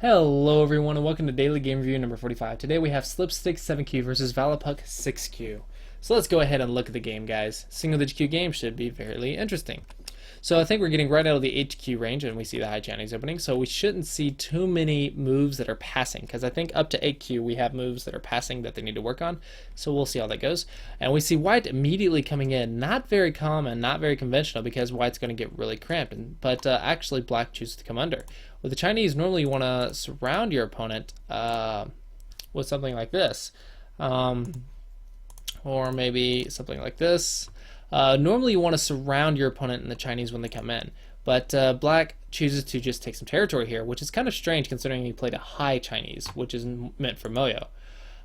Hello everyone and welcome to Daily Game Review number 45. Today we have Slipstick 7Q versus Volapuk 6Q. So let's go ahead and look at the game, guys. Single digit Q game should be fairly interesting. So I think we're getting right out of the HQ range and we see the high Chinese opening, so we shouldn't see too many moves that are passing, because I think up to 8Q we have moves that are passing that they need to work on, so we'll see how that goes. And we see white immediately coming in, not very common, not very conventional, because white's going to get really cramped, but actually black chooses to come under. With the Chinese, normally you want to surround your opponent with something like this, or maybe something like this. Normally you want to surround your opponent in the Chinese when they come in, but black chooses to just take some territory here, which is kind of strange considering he played a high Chinese, which is meant for Moyo.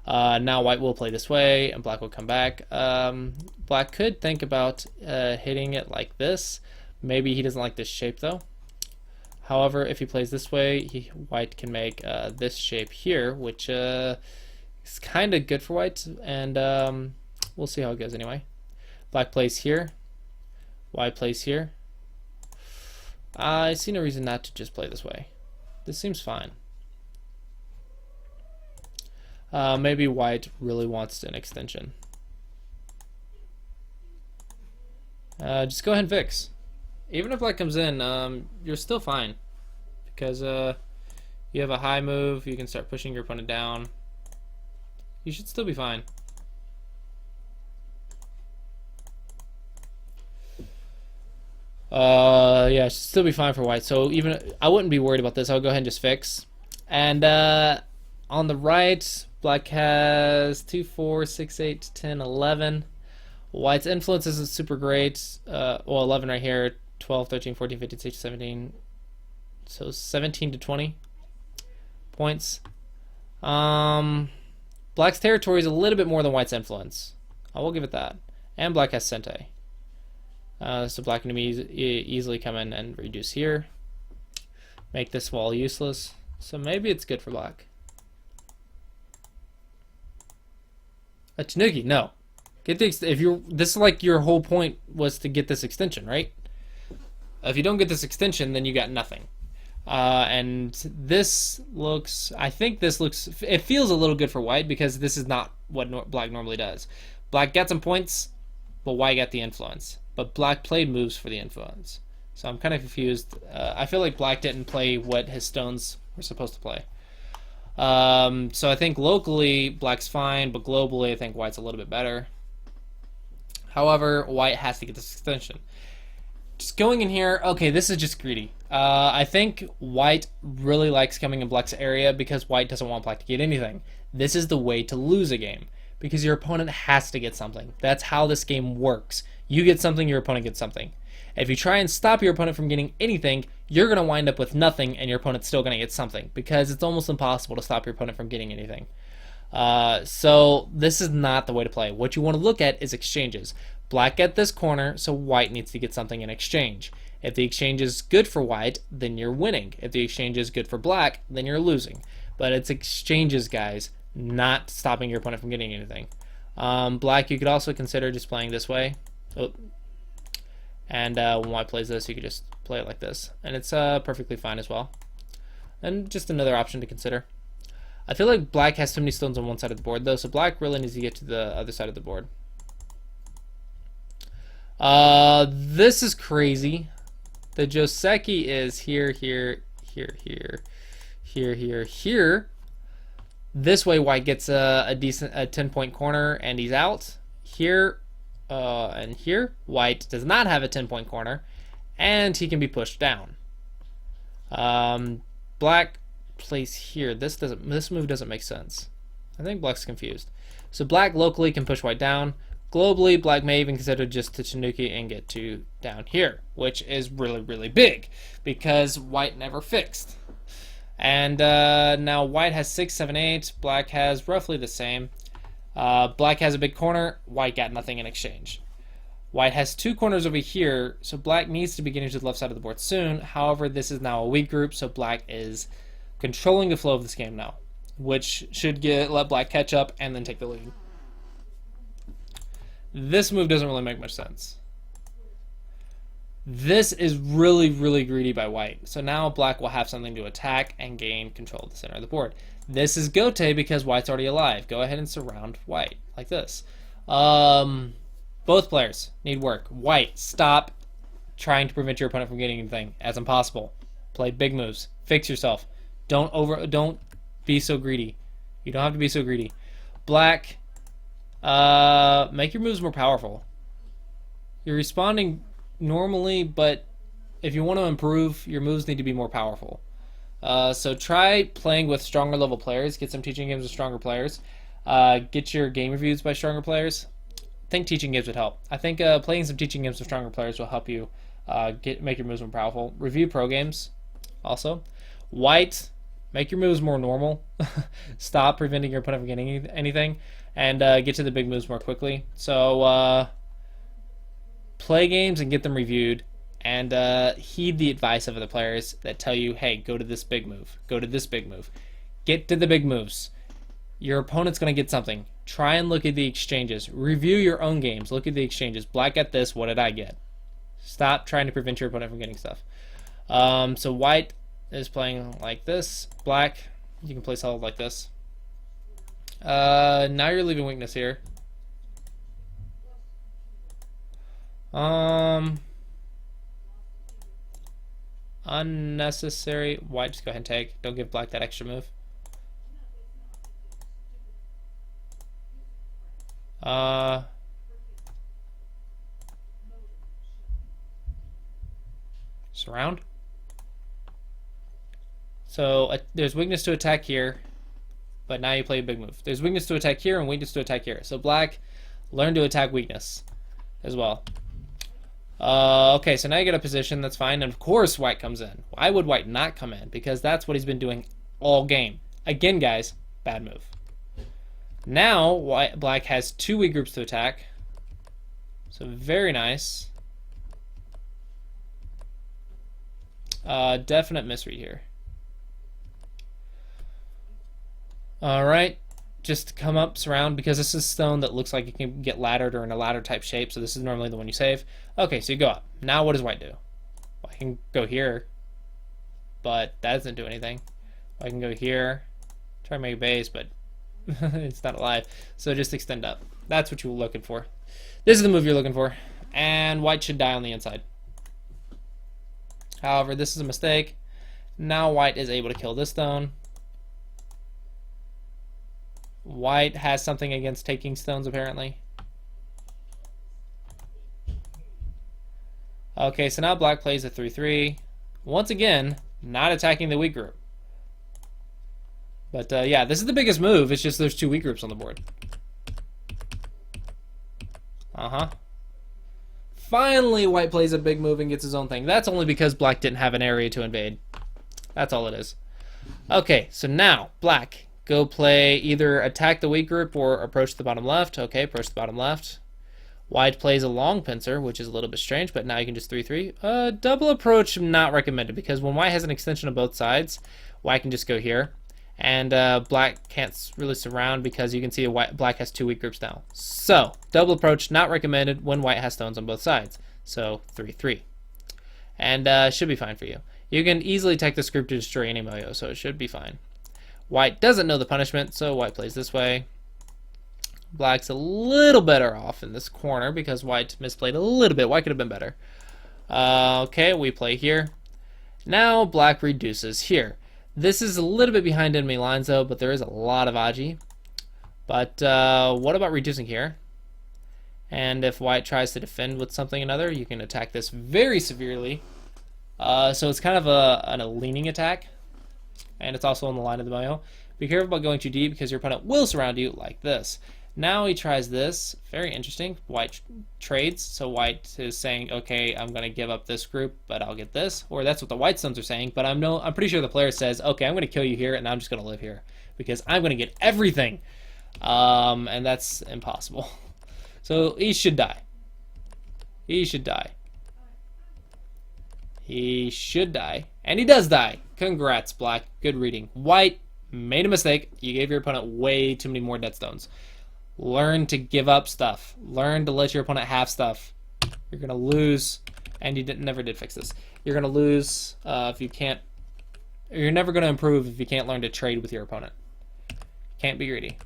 Now white will play this way and black will come back. Black could think about hitting it like this. Maybe he doesn't like this shape though. However, if he plays this way, white can make this shape here, which is kind of good for white, and we'll see how it goes anyway. Black plays here, white plays here. I see no reason not to just play this way. This seems fine. Maybe white really wants an extension. Just go ahead and fix. Even if black comes in, you're still fine, because you have a high move, you can start pushing your opponent down. You should still be fine. Yeah, it should still be fine for white. So even I wouldn't be worried about this. I'll go ahead and just fix. And on the right, black has 2, 4, 6, 8, 10, 11. White's influence isn't super great. Well, 11 right here. 12, 13, 14, 15, 16, 17. So 17 to 20 points. Black's territory is a little bit more than white's influence. I will give it that. And black has Sente. So black can easily come in and reduce here. Make this wall useless. So maybe it's good for black. A Tanuki, no. Get the this is like your whole point was to get this extension, right? If you don't get this extension, then you got nothing. And this looks, I think this looks, it feels a little good for white because this is not what black normally does. Black got some points, but white got the influence. But black played moves for the influence. So I'm kind of confused. I feel like black didn't play what his stones were supposed to play. So I think locally black's fine, but globally I think white's a little bit better. However, white has to get this extension. Just going in here, okay, this is just greedy. I think white really likes coming in black's area because white doesn't want black to get anything. This is the way to lose a game, because your opponent has to get something. That's how this game works. You get something, your opponent gets something. If you try and stop your opponent from getting anything, you're going to wind up with nothing, and your opponent's still going to get something, because it's almost impossible to stop your opponent from getting anything. So this is not the way to play. What you want to look at is exchanges. Black at this corner, so white needs to get something in exchange. If the exchange is good for white, then you're winning. If the exchange is good for black, then you're losing. But it's exchanges, guys, not stopping your opponent from getting anything. Black, you could also consider just playing this way. Oh. And when white plays this, you could just play it like this. And it's perfectly fine as well. And just another option to consider. I feel like black has too many stones on one side of the board, though, so black really needs to get to the other side of the board. This is crazy. The Joseki is here, here, here, here, here, here, here. This way white gets a 10-point corner and he's out. Here and here, white does not have a 10-point corner and he can be pushed down. Black plays here. This move doesn't make sense. I think black's confused. So black locally can push white down. Globally, black may even consider just to Tanuki and get to down here, which is really, really big because white never fixed. And now white has 6, 7, 8. Black has roughly the same. Black has a big corner. White got nothing in exchange. White has 2 corners over here, so black needs to be getting to the left side of the board soon. However, this is now a weak group, so black is controlling the flow of this game now, which should let black catch up and then take the lead. This move doesn't really make much sense. This is really, really greedy by white. So now black will have something to attack and gain control of the center of the board. This is Gote because white's already alive. Go ahead and surround white like this. Both players need work. White, stop trying to prevent your opponent from getting anything as impossible. Play big moves. Fix yourself. Don't be so greedy. You don't have to be so greedy. Black, make your moves more powerful. You're responding normally, but if you want to improve, your moves need to be more powerful. So try playing with stronger level players. Get some teaching games with stronger players. Get your game reviews by stronger players. I think teaching games would help. I think playing some teaching games with stronger players will help you make your moves more powerful. Review pro games also. White, make your moves more normal. Stop preventing your opponent from getting anything. And get to the big moves more quickly. So play games and get them reviewed, and heed the advice of other players that tell you, hey, go to this big move, go to this big move. Get to the big moves. Your opponent's going to get something. Try and look at the exchanges. Review your own games. Look at the exchanges. Black got this, what did I get? Stop trying to prevent your opponent from getting stuff. So white is playing like this. Black, you can play solid like this. Now you're leaving weakness here. Unnecessary. White, just go ahead and take. Don't give black that extra move. Surround. So there's weakness to attack here, but now you play a big move. There's weakness to attack here and weakness to attack here. So black, learn to attack weakness as well. Okay, so now you get a position, that's fine, and of course white comes in. Why would white not come in? Because that's what he's been doing all game. Again, guys, bad move. Now, black has 2 weak groups to attack. So very nice. Definite misread here. Alright. Just come up, surround, because this is stone that looks like it can get laddered or in a ladder type shape, so this is normally the one you save. Okay, so you go up. Now what does white do? Well, I can go here, but that doesn't do anything. I can go here, try to make a base, but it's not alive, so just extend up. That's what you're looking for. This is the move you're looking for, and white should die on the inside. However, this is a mistake. Now white is able to kill this stone. White has something against taking stones, apparently. Okay, so now black plays a 3-3. Once again, not attacking the weak group. But yeah, this is the biggest move. It's just there's 2 weak groups on the board. Finally, white plays a big move and gets his own thing. That's only because black didn't have an area to invade. That's all it is. Okay, so now, black, go play either attack the weak group or approach the bottom left. Okay, approach the bottom left. White plays a long pincer, which is a little bit strange, but now you can just 3-3. Double approach, not recommended, because when white has an extension of both sides, white can just go here. And black can't really surround because you can see black has 2 weak groups now. So, double approach, not recommended when white has stones on both sides. So, 3-3. And should be fine for you. You can easily take this group to destroy any moyo, so it should be fine. White doesn't know the punishment, so white plays this way. Black's a little better off in this corner because white misplayed a little bit. White could have been better. Okay, we play here. Now black reduces here. This is a little bit behind enemy lines though, but there is a lot of Aji. But what about reducing here? And if white tries to defend with something or another, you can attack this very severely. So it's kind of a leaning attack. And it's also on the line of the moyo. Be careful about going too deep because your opponent will surround you like this. Now he tries this. Very interesting. White trades. So white is saying, okay, I'm going to give up this group, but I'll get this. Or that's what the white stones are saying. But I'm pretty sure the player says, okay, I'm going to kill you here, and I'm just going to live here because I'm going to get everything. And that's impossible. So he should die. He should die. He should die. And he does die. Congrats, black. Good reading. White made a mistake. You gave your opponent way too many more dead stones. Learn to give up stuff. Learn to let your opponent have stuff. You're going to lose. and you never did fix this. You're gonna lose if you can't. You're never gonna improve if you can't learn to trade with your opponent. Can't be greedy.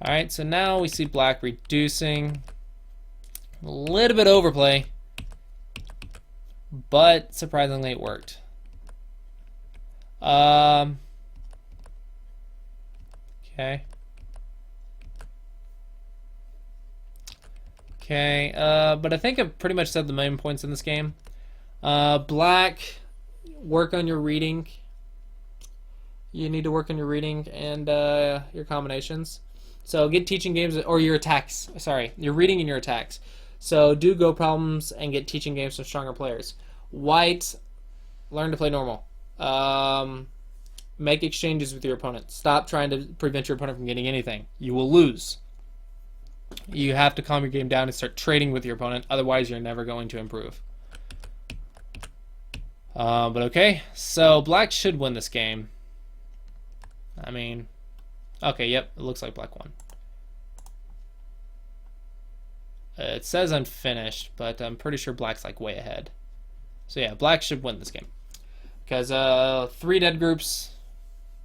All right, so now we see black reducing. A little bit overplay, but surprisingly it worked. Okay. Okay, but I think I've pretty much said the main points in this game. Black, work on your reading. You need to work on your reading and your combinations. So get teaching games, or your attacks. Sorry, your reading and your attacks. So do go problems and get teaching games from stronger players. White, learn to play normal. Make exchanges with your opponent. Stop trying to prevent your opponent from getting anything. You will lose. You have to calm your game down and start trading with your opponent. Otherwise, you're never going to improve. But okay, so black should win this game. I mean, okay, yep, it looks like black won. It says unfinished, but I'm pretty sure black's like way ahead. So yeah, black should win this game. Because 3 dead groups,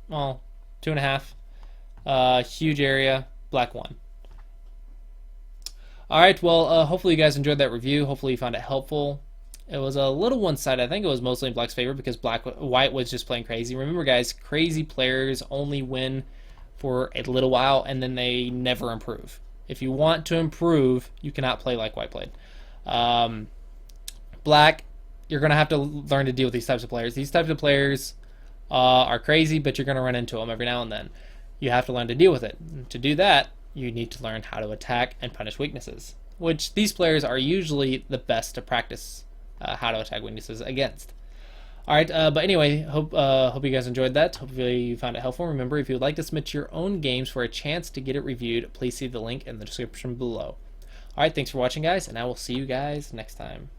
well, 2.5. Huge area, black won. Alright, well, hopefully you guys enjoyed that review. Hopefully you found it helpful. It was a little one-sided. I think it was mostly in black's favor because white was just playing crazy. Remember, guys, crazy players only win for a little while, and then they never improve. If you want to improve, you cannot play like white played. Black, you're going to have to learn to deal with these types of players. These types of players are crazy, but you're going to run into them every now and then. You have to learn to deal with it. And to do that, you need to learn how to attack and punish weaknesses, which these players are usually the best to practice how to attack weaknesses against. Alright, but anyway, hope you guys enjoyed that. Hopefully you found it helpful. Remember, if you would like to submit your own games for a chance to get it reviewed, please see the link in the description below. Alright, thanks for watching, guys, and I will see you guys next time.